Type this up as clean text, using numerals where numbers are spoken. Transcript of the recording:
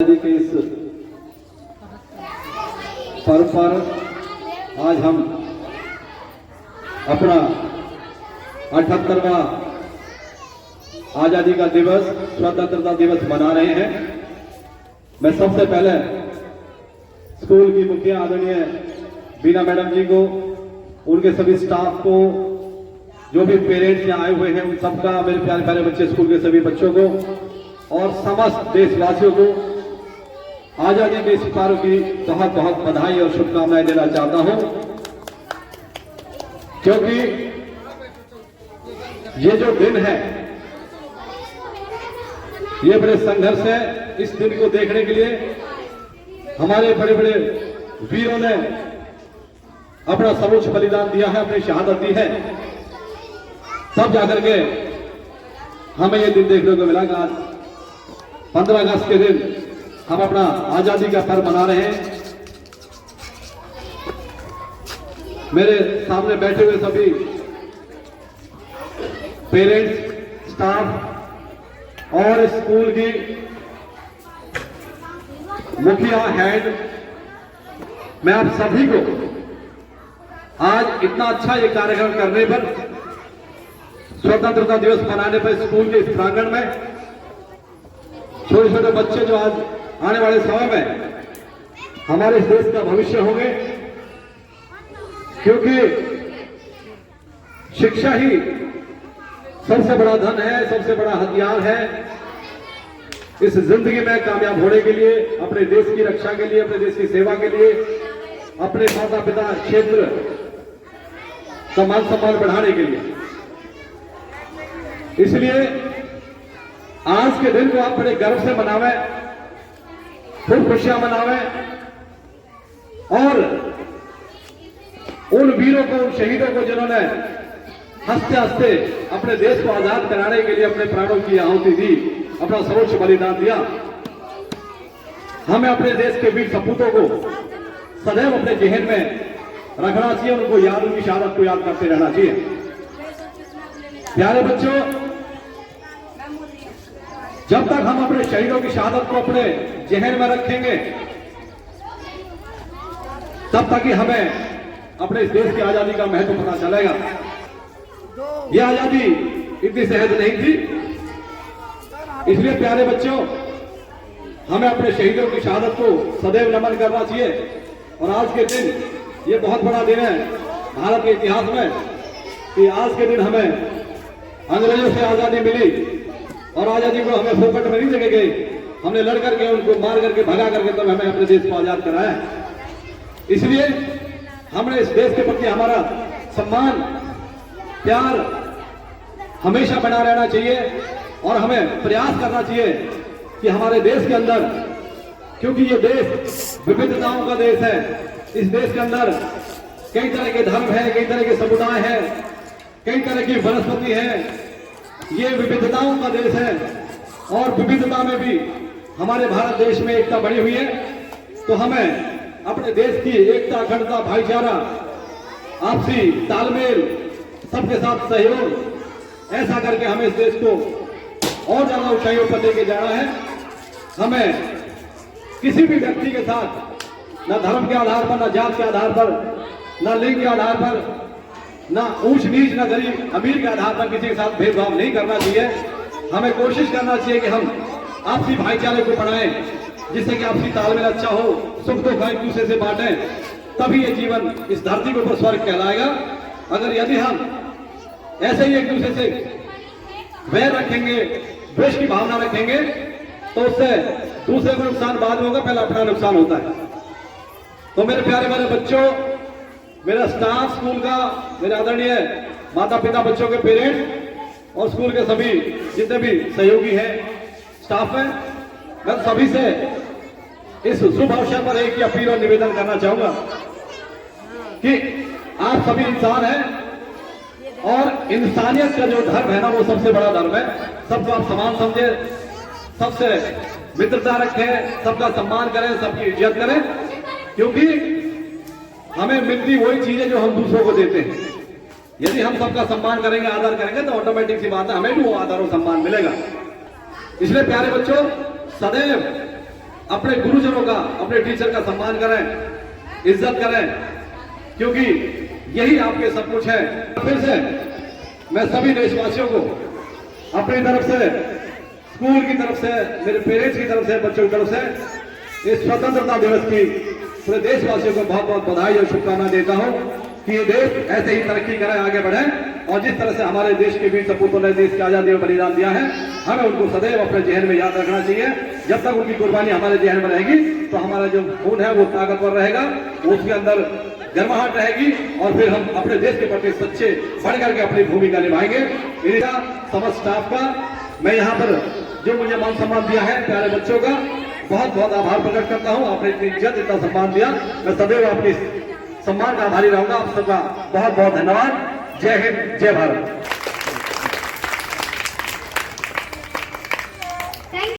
के इस पर्व पर आज हम अपना 78वां आजादी का दिवस, स्वतंत्रता दिवस मना रहे हैं। मैं सबसे पहले स्कूल की मुखिया आदरणीय बीना मैडम जी को, उनके सभी स्टाफ को, जो भी पेरेंट्स यहाँ आए हुए हैं उन सबका, मेरे प्यारे प्यारे बच्चे, स्कूल के सभी बच्चों को और समस्त देशवासियों को आजादी के इस पर्व की बहुत बहुत बधाई और शुभकामनाएं देना चाहता हूं, क्योंकि ये जो दिन है ये बड़े संघर्ष है। इस दिन को देखने के लिए हमारे बड़े बड़े वीरों ने अपना सर्वोच्च बलिदान दिया है, अपनी शहादत दी है, तब जाकर के हमें ये दिन देखने को मिला कि आज 15 अगस्त के दिन हम अपना आजादी का पर्व मना रहे हैं। मेरे सामने बैठे हुए सभी पेरेंट्स, स्टाफ और स्कूल की मुखिया, हेड, मैं आप सभी को आज इतना अच्छा ये कार्यक्रम करने पर, स्वतंत्रता दिवस मनाने पर स्कूल के इस प्रांगण में छोटे छोटे बच्चे जो आज आने वाले समय में हमारे इस देश का भविष्य होंगे, क्योंकि शिक्षा ही सबसे बड़ा धन है, सबसे बड़ा हथियार है इस जिंदगी में कामयाब होने के लिए, अपने देश की रक्षा के लिए, अपने देश की सेवा के लिए, अपने माता पिता क्षेत्र का मान सम्मान बढ़ाने के लिए। इसलिए आज के दिन को आप बड़े गर्व से मनावें, खूब खुशियां मनावें और उन वीरों को, उन शहीदों को जिन्होंने हंसते हंसते अपने देश को आजाद कराने के लिए अपने प्राणों की आहुति दी, अपना सर्वोच्च बलिदान दिया, हमें अपने देश के वीर सपूतों को सदैव अपने जहन में रखना चाहिए, उनको याद, उनकी शहादत को याद करते रहना चाहिए। प्यारे बच्चों, जब तक हम अपने शहीदों की शहादत को अपने जहन में रखेंगे, तब तक ही हमें अपने इस देश की आजादी का महत्व पता चलेगा। यह आजादी इतनी सहज नहीं थी, इसलिए प्यारे बच्चों, हमें अपने शहीदों की शहादत को सदैव नमन करना चाहिए। और आज के दिन ये बहुत बड़ा दिन है भारत के इतिहास में कि आज के दिन हमें अंग्रेजों से आजादी मिली और आजादी को हमें फोकट में नहीं देके गई, हमने लड़ करके, उनको मार करके, भगा करके तब हमें अपने देश को आजाद कराया। इसलिए हमने इस देश के प्रति हमारा सम्मान, प्यार हमेशा बना रहना चाहिए और हमें प्रयास करना चाहिए कि हमारे देश के अंदर, क्योंकि ये देश विविधताओं का देश है, इस देश के अंदर कई तरह के धर्म है, कई तरह के समुदाय है, कई तरह की वनस्पति है, ये विविधताओं का देश है और विविधता में भी हमारे भारत देश में एकता बनी हुई है। तो हमें अपने देश की एकता, अखंडता, भाईचारा, आपसी तालमेल, सबके साथ सहयोग, ऐसा करके हमें इस देश को और ज्यादा ऊंचाइयों पर लेके जाना है। हमें किसी भी व्यक्ति के साथ न धर्म के आधार पर, न जात के आधार पर, न लिंग के आधार पर, ना ऊंच नीच, ना गरीब अमीर के आधार पर किसी के साथ भेदभाव नहीं करना चाहिए। हमें कोशिश करना चाहिए कि हम आपसी भाईचारे को बढ़ाएं, जिससे कि आपसी तालमेल अच्छा हो, सुख दुख एक दूसरे से बांटें, तभी ये जीवन इस धरती के ऊपर स्वर्ग कहलाएगा। अगर यदि हम ऐसे ही एक दूसरे से वैर रखेंगे, द्वेष की भावना रखेंगे, तो उससे दूसरे को नुकसान बाद में होगा, पहले अपना नुकसान होता है। तो मेरे प्यारे प्यारे बच्चों, मेरा स्टाफ स्कूल का, मेरे आदरणीय माता पिता, बच्चों के पेरेंट्स और स्कूल के सभी जितने भी सहयोगी हैं, स्टाफ हैं, मैं सभी से इस शुभ अवसर पर एक ही अपील और निवेदन करना चाहूंगा कि आप सभी इंसान हैं और इंसानियत का जो धर्म है ना, वो सबसे बड़ा धर्म है। सबको आप समान समझे, सबसे मित्रता रखें, सबका सम्मान करें, सबकी इज्जत करें, क्योंकि हमें मिलती वही चीजें जो हम दूसरों को देते हैं। यदि हम सबका सम्मान करेंगे, आदर करेंगे, तो ऑटोमेटिक सी बात है हमें भी वो आदर और सम्मान मिलेगा। इसलिए प्यारे बच्चों, सदैव अपने गुरुजनों का, अपने टीचर का सम्मान करें, इज्जत करें, क्योंकि यही आपके सब कुछ है। फिर से मैं सभी देशवासियों को अपनी तरफ से, स्कूल की तरफ से, मेरे पेरेंट्स की तरफ से, बच्चों की तरफ से इस स्वतंत्रता दिवस की पूरे देशवासियों को बहुत बहुत बधाई और शुभकामनाएं देता हूं कि ये देश ऐसे ही तरक्की करे, आगे बढ़े, और जिस तरह से हमारे देश के वीर सपूतों ने देश की आजादी में बलिदान दिया है, हमें उनको सदैव अपने जहन में याद रखना चाहिए। जब तक उनकी कुर्बानी हमारे जहन में रहेगी तो हमारा जो खून है वो ताकतवर रहेगा, उसके अंदर गर्माहट रहेगी, और फिर हम अपने देश के प्रति सच्चे बढ़ करके अपनी भूमिका निभाएंगे। इनका समस्त स्टाफ का मैं यहाँ पर जो मुझे मान सम्मान दिया है, प्यारे बच्चों का बहुत बहुत आभार प्रकट करता हूँ। आपने इतनी इज्जत, इतना सम्मान दिया, मैं सदैव आपके सम्मान का आभारी रहूंगा। आप सबका बहुत बहुत धन्यवाद। जय हिंद, जय भारत।